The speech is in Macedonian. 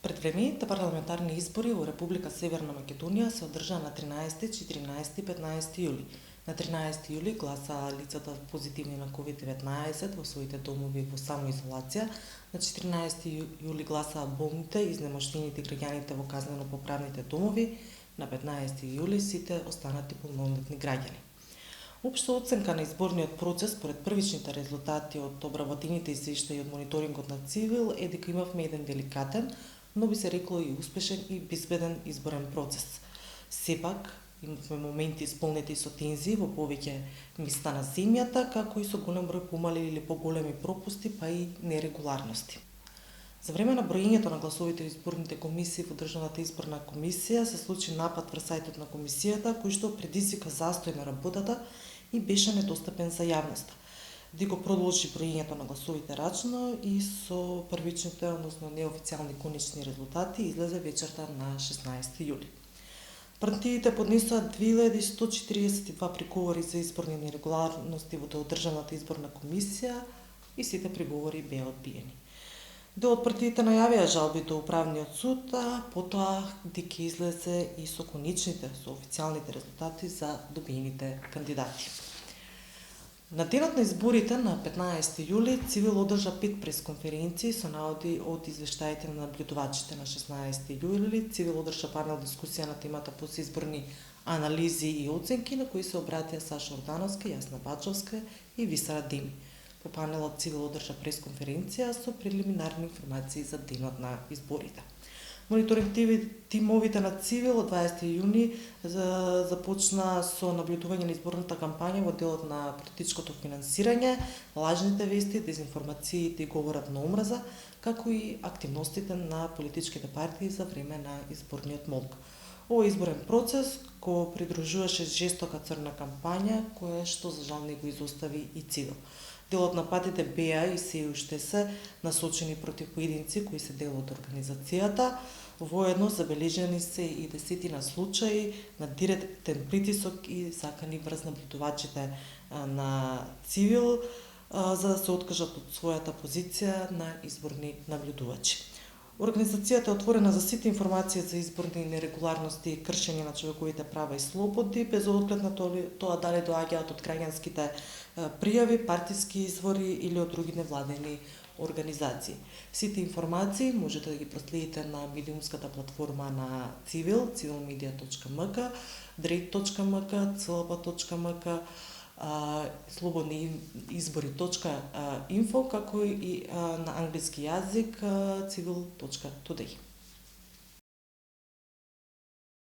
Предвремените парламентарни избори во Република Северна Македонија се одржаа на 13, 14 и 15 јули. На 13 јули гласаа лицата позитивни на COVID-19 во своите домови во самоизолација. На 14 јули гласаа болните, изнемоштените граѓаните во казнено-поправните домови. На 15 јули сите останати полнолетни граѓани. Општа оценка на изборниот процес според првичните резултати од обработените извештаи од мониторингот на Цивил е дека имавме еден деликатен, но би се рекло и успешен и безбеден изборен процес. Сепак, имавме моменти исполнети со тензии во повеќе места на земјата, како и со голем број помали или поголеми пропусти, па и нерегуларности. За време на броењето на гласовите во изборните комисии во Државната изборна комисија се случи напад врз сајтот на комисијата, кој што предизвика застој на работата и беше недостапен за јавноста. Дека продолжи броењето на гласовите рачно и со првичните, односно неофицијални конечни резултати излезе вечерта на 16 јули. Партиите поднесоа 2142 приговори за изборни нерегуларности во Државната изборна комисија и сите приговори беа одбиени. Дел од партиите најавија жалби до управниот суд, а потоа дека излезе и со конечните, со официјалните резултати за добиените кандидати. На денот на изборите на 15 јули Цивил одржа 5 пресконференции со наводи од извештаите на наблюдувачите. На 16 јули Цивил одржа панел дискусија на темата постизборни анализи и оценки, на кои се обратија Саша Ордановска, Јасна Бачовска и Висара Деми. По панелот Цивил одржа пресконференција со прелиминарни информации за денот на изборите. Мониторинг тимовите на Цивил од 20 јуни започна со наблюдување на изборната кампања во делот на политичкото финансирање, лажните вести, дезинформациите и говорат на омраза, како и активностите на политичките партии за време на изборниот молк. Овој изборен процес го придружуваше жестока црна кампања, која што за жал не го изостави и Цивил. Дел од нападите беа и се уште се насочени против поединци кои се дел од организацијата. Воедно забележени се и десетина случаи на директен притисок и сакани врз наблюдувачите на Цивил за да се откажат од својата позиција на изборни наблюдувачи. Организацијата е отворена за сите информации за изборни нерегуларности и кршење на човековите права и слободи, без оглед на тоа дали доаѓаат од граѓанските пријави, партиски извори или од други невладени организации. Сите информации можете да ги проследите на медиумската платформа на Цивил, civilmedia.mk, drate.mk, clb.mk, slobodniizbori.info, како и на англиски јазик civil.today.